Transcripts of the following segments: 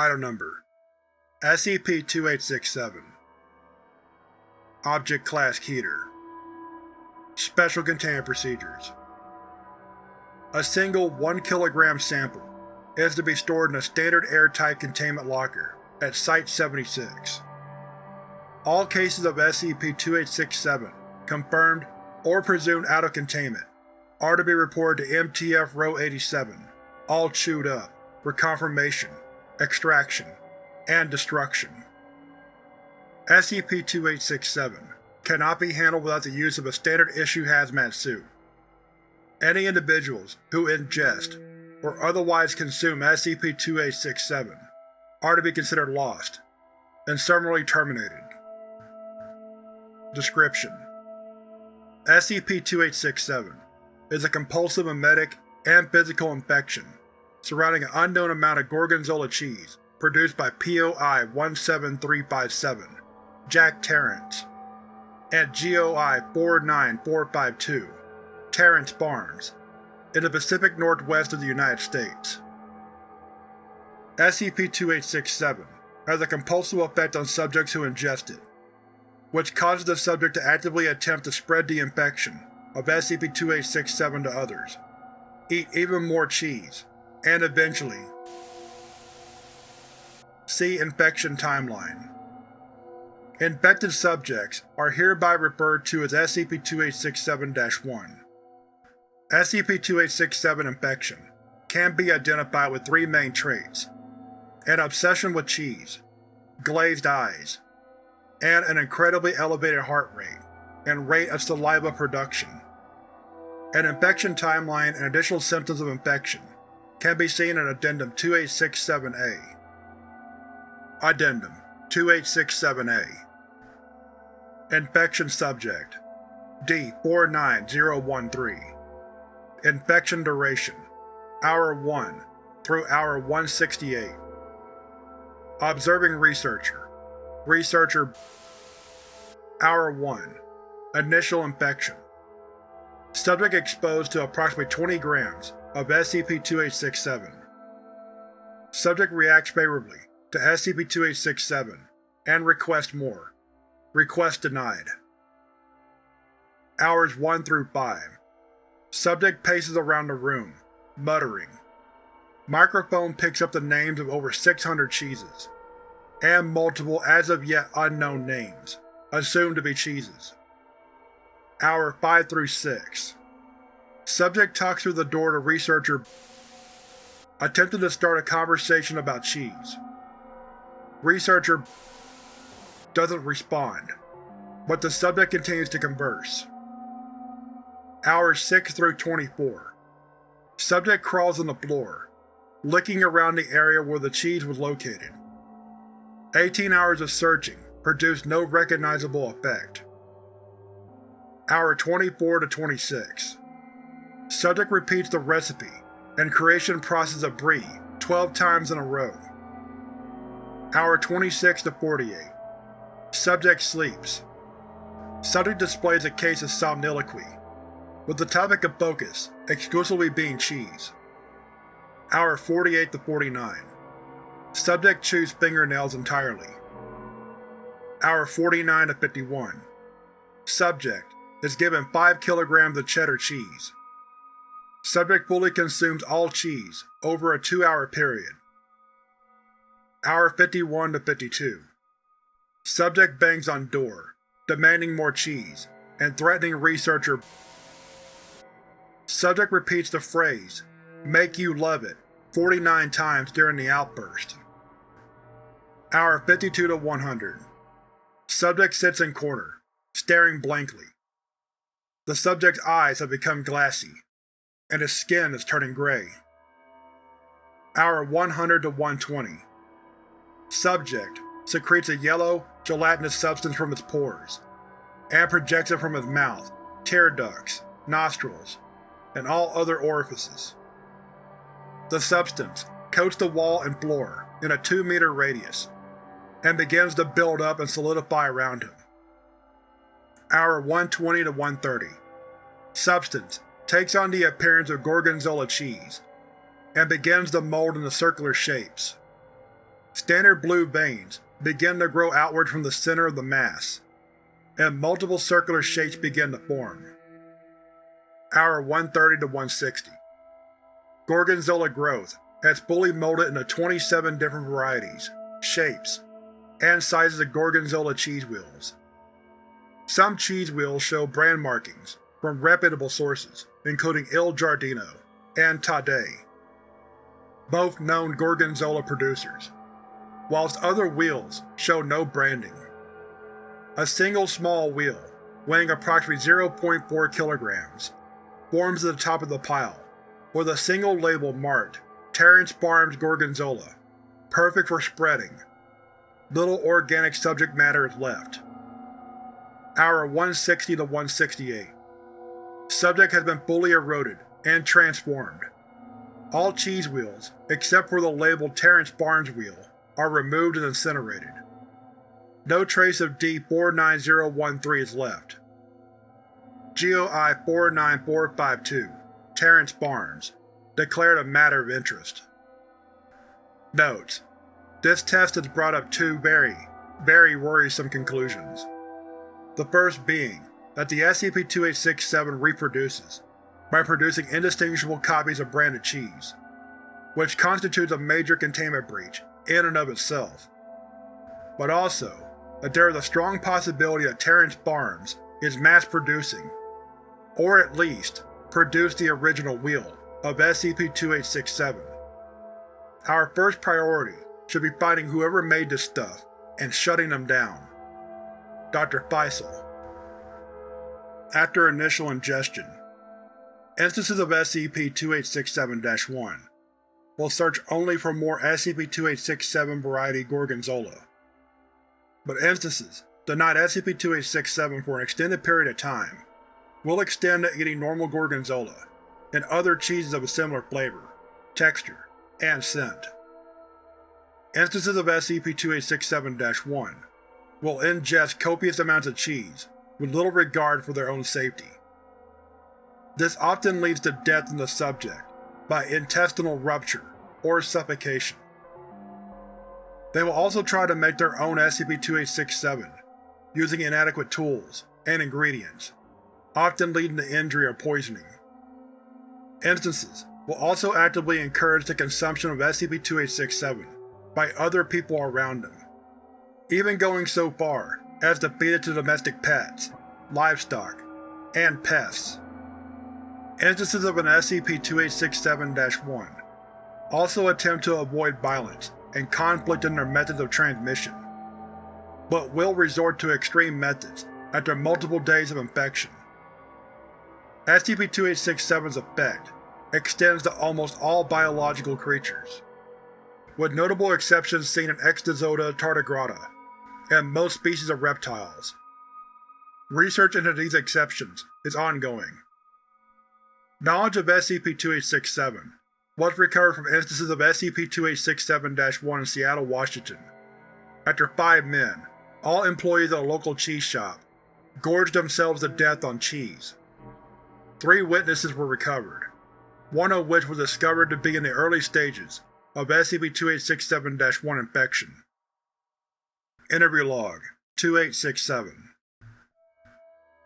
Item Number: SCP-2867. Object Class Keter. Special Containment Procedures. A single 1 kg sample is to be stored in a standard airtight containment locker at Site-76. All cases of SCP-2867 confirmed or presumed out of containment are to be reported to MTF Row 87, all chewed up, for confirmation, extraction, and destruction. SCP-2867 cannot be handled without the use of a standard-issue HAZMAT suit. Any individuals who ingest or otherwise consume SCP-2867 are to be considered lost and summarily terminated. Description: SCP-2867 is a compulsive memetic and physical infection surrounding an unknown amount of gorgonzola cheese produced by POI 17357, Jack Terrence, and GOI 49452, Terrence Farms, in the Pacific Northwest of the United States. SCP-2867 has a compulsive effect on subjects who ingest it, which causes the subject to actively attempt to spread the infection of SCP-2867 to others, eat even more cheese, and eventually see Infection Timeline. Infected subjects are hereby referred to as SCP-2867-1. SCP-2867 infection can be identified with 3 main traits: an obsession with cheese, glazed eyes, and an incredibly elevated heart rate and rate of saliva production. An infection timeline and additional symptoms of infection can be seen in Addendum 2867-A. Addendum 2867-A. Infection Subject D-49013. Infection Duration: Hour 1 through Hour 168. Observing Researcher. Researcher. Hour 1. Initial Infection. Subject exposed to approximately 20 grams of SCP-2867. Subject reacts favorably to SCP-2867 and requests more. Request denied. Hours 1 through 5. Subject paces around the room, muttering. Microphone picks up the names of over 600 cheeses, and multiple as-of-yet unknown names, assumed to be cheeses. Hour 5 through 6. Subject talks through the door to Researcher, attempting to start a conversation about cheese. Researcher doesn't respond, but the subject continues to converse. Hours 6 through 24. Subject crawls on the floor, licking around the area where the cheese was located. 18 hours of searching produced no recognizable effect. Hour 24 to 26. Subject repeats the recipe and creation process of brie 12 times in a row. Hour 26 to 48. Subject sleeps. Subject displays a case of somniloquy, with the topic of focus exclusively being cheese. Hour 48 to 49. Subject chews fingernails entirely. Hour 49 to 51. Subject is given 5 kilograms of cheddar cheese. Subject fully consumes all cheese over a 2-hour period. Hour 51 to 52. Subject bangs on door, demanding more cheese, and threatening Researcher. Subject repeats the phrase, "Make you love it," 49 times during the outburst. Hour 52 to 100. Subject sits in corner, staring blankly. The subject's eyes have become glassy, and his skin is turning gray. Hour 100 to 120. Subject secretes a yellow, gelatinous substance from its pores, and projects it from his mouth, tear ducts, nostrils, and all other orifices. The substance coats the wall and floor in a 2-meter radius, and begins to build up and solidify around him. Hour 120 to 130. Substance takes on the appearance of gorgonzola cheese, and begins to mold into circular shapes. Standard blue veins begin to grow outward from the center of the mass, and multiple circular shapes begin to form. Hour 1:30 to 1:60. Gorgonzola growth has fully molded into 27 different varieties, shapes, and sizes of gorgonzola cheese wheels. Some cheese wheels show brand markings from reputable sources, including Il Giardino and Tade, both known gorgonzola producers, whilst other wheels show no branding. A single small wheel, weighing approximately 0.4 kilograms, forms at the top of the pile, with a single label marked Terrence Farms Gorgonzola, perfect for spreading. Little organic subject matter is left. Hour 1:60 to 1:68. Subject has been fully eroded and transformed. All cheese wheels, except for the labeled Terrence Farms wheel, are removed and incinerated. No trace of D49013 is left. GOI 49452, Terrence Farms, declared a matter of interest. Notes: this test has brought up two very worrisome conclusions. The first being that the SCP-2867 reproduces by producing indistinguishable copies of branded cheese, which constitutes a major containment breach in and of itself, but also that there is a strong possibility that Terrence Farms is mass-producing, or at least produced the original wheel of SCP-2867. Our first priority should be finding whoever made this stuff and shutting them down. Dr. Faisal. After initial ingestion, instances of SCP-2867-1 will search only for more SCP-2867 variety gorgonzola, but instances denied SCP-2867 for an extended period of time will extend to eating normal gorgonzola and other cheeses of a similar flavor, texture, and scent. Instances of SCP-2867-1 will ingest copious amounts of cheese with little regard for their own safety. This often leads to death in the subject by intestinal rupture or suffocation. They will also try to make their own SCP-2867 using inadequate tools and ingredients, often leading to injury or poisoning. Instances will also actively encourage the consumption of SCP-2867 by other people around them, even going so far as to feed it to domestic pets, livestock, and pests. Instances of an SCP-2867-1 also attempt to avoid violence and conflict in their methods of transmission, but will resort to extreme methods after multiple days of infection. SCP-2867's effect extends to almost all biological creatures, with notable exceptions seen in Ecdysoda tardigrada and most species of reptiles. Research into these exceptions is ongoing. Knowledge of SCP-2867 was recovered from instances of SCP-2867-1 in Seattle, Washington, after 5 men, all employees at a local cheese shop, gorged themselves to death on cheese. 3 witnesses were recovered, one of which was discovered to be in the early stages of SCP-2867-1 infection. Interview Log 2867.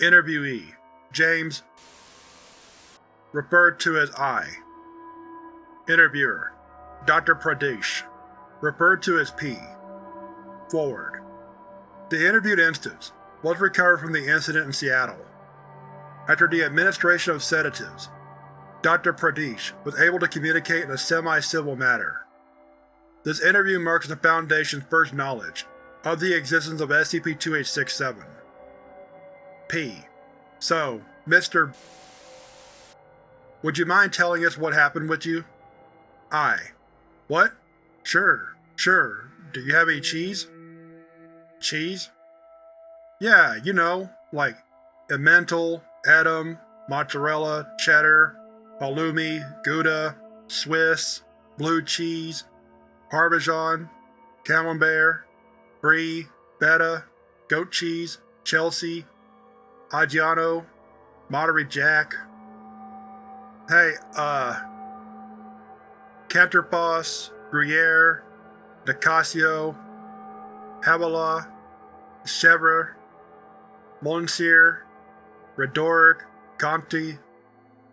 Interviewee: James, referred to as I. Interviewer: Dr. Pradesh, referred to as P. Forward. The interviewed instance was recovered from the incident in Seattle. After the administration of sedatives, Dr. Pradesh was able to communicate in a semi-civil manner. This interview marks the Foundation's first knowledge of the existence of SCP-2867. P. So, Mr. Would you mind telling us what happened with you? I. What? Sure. Do you have any cheese? Cheese? Yeah, you know, like Emmental, Edam, mozzarella, cheddar, halloumi, Gouda, Swiss, blue cheese, Parmesan, Camembert, Brie, Feta, goat cheese, Chelsea, Aggiano, Monterey Jack. Hey, Canterfoss, Gruyere, Nicasio, Havilah, Chevre, Monsieur, Redoric, Comte,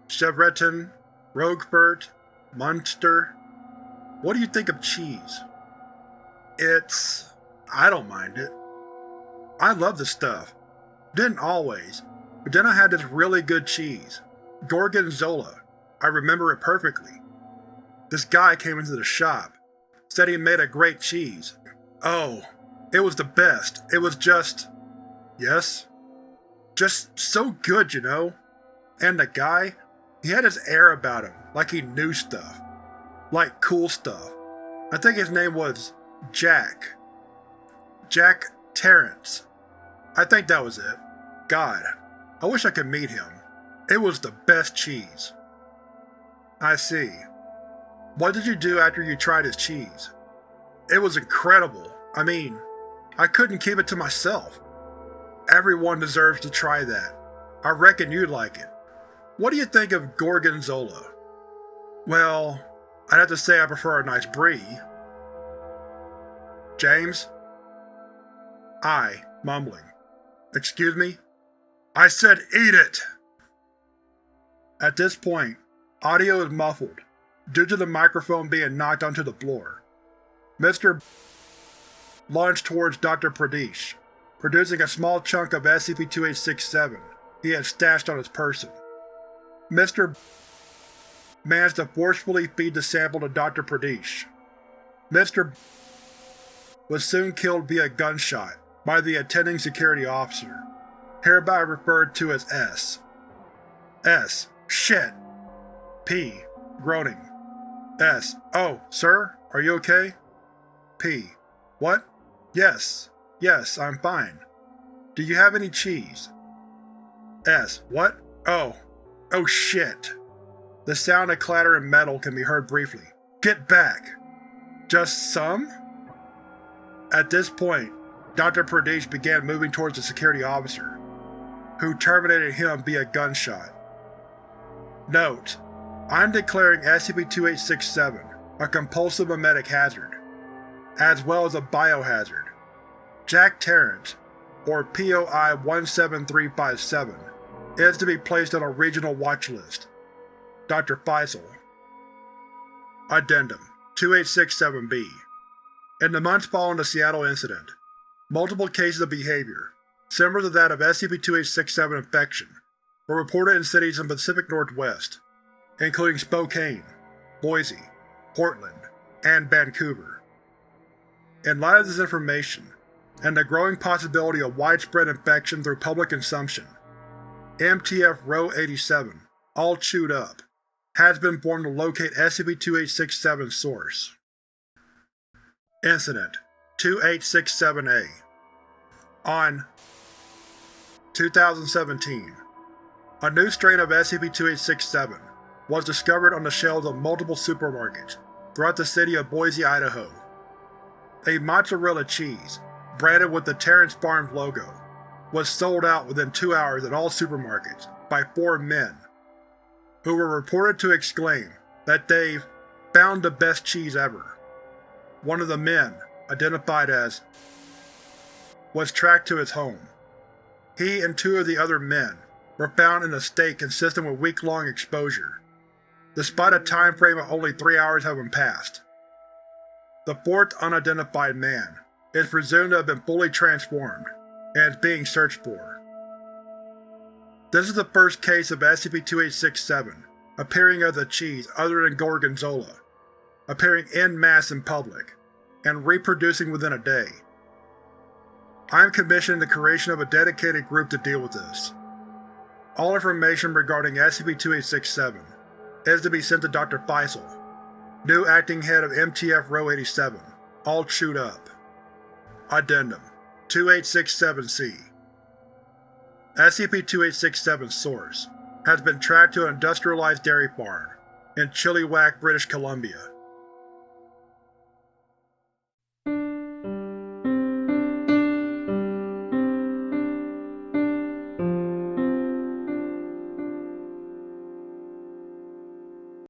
Chevreton, Roquefort, Munster. What do you think of cheese? I don't mind it. I love the stuff. Didn't always, but then I had this really good cheese. Gorgonzola. I remember it perfectly. This guy came into the shop, said he made a great cheese. Oh, it was the best. It was just… yes? Just so good, you know? And the guy, he had this air about him, like he knew stuff. Like cool stuff. I think his name was Jack. Jack Terrence. I think that was it. God, I wish I could meet him. It was the best cheese. I see. What did you do after you tried his cheese? It was incredible. I mean, I couldn't keep it to myself. Everyone deserves to try that. I reckon you'd like it. What do you think of gorgonzola? Well, I'd have to say I prefer a nice brie. James? I, mumbling. Excuse me? I said eat it! At this point, audio is muffled, due to the microphone being knocked onto the floor. Mr. lunged towards Dr. Pradesh, producing a small chunk of SCP-2867 he had stashed on his person. Mr. managed to forcefully feed the sample to Dr. Pradesh. Mr. was soon killed via gunshot by the attending security officer, hereby referred to as S. S. Shit! P. Groaning. S. Oh, sir? Are you okay? P. What? Yes. Yes, I'm fine. Do you have any cheese? S. What? Oh. Oh shit. The sound of clattering metal can be heard briefly. Get back! Just some? At this point, Dr. Pradesh began moving towards the security officer, who terminated him via gunshot. Note: I'm declaring SCP-2867 a compulsive memetic hazard, as well as a biohazard. Jack Terrence, or POI-17357, is to be placed on a regional watch list. Dr. Faisal. Addendum 2867-B. In the months following the Seattle incident, multiple cases of behavior, similar to that of SCP-2867 infection, were reported in cities in the Pacific Northwest, including Spokane, Boise, Portland, and Vancouver. In light of this information, and the growing possibility of widespread infection through public consumption, MTF Row 87, all chewed up, has been formed to locate SCP-2867's source. Incident 2867-A. On 2017, a new strain of SCP-2867 was discovered on the shelves of multiple supermarkets throughout the city of Boise, Idaho. A mozzarella cheese, branded with the Terrence Farms logo, was sold out within 2 hours at all supermarkets by 4 men, who were reported to exclaim that they've found the best cheese ever. One of the men, identified as, was tracked to his home. He and 2 of the other men were found in a state consistent with week-long exposure, despite a time frame of only 3 hours having passed. The 4th unidentified man is presumed to have been fully transformed and is being searched for. This is the first case of SCP-2867 appearing as a cheese other than gorgonzola, appearing en masse in public, and reproducing within a day. I am commissioning the creation of a dedicated group to deal with this. All information regarding SCP-2867 is to be sent to Dr. Faisal, new acting head of MTF Row 87, all chewed up. Addendum 2867-C. SCP-2867's source has been tracked to an industrialized dairy farm in Chilliwack, British Columbia.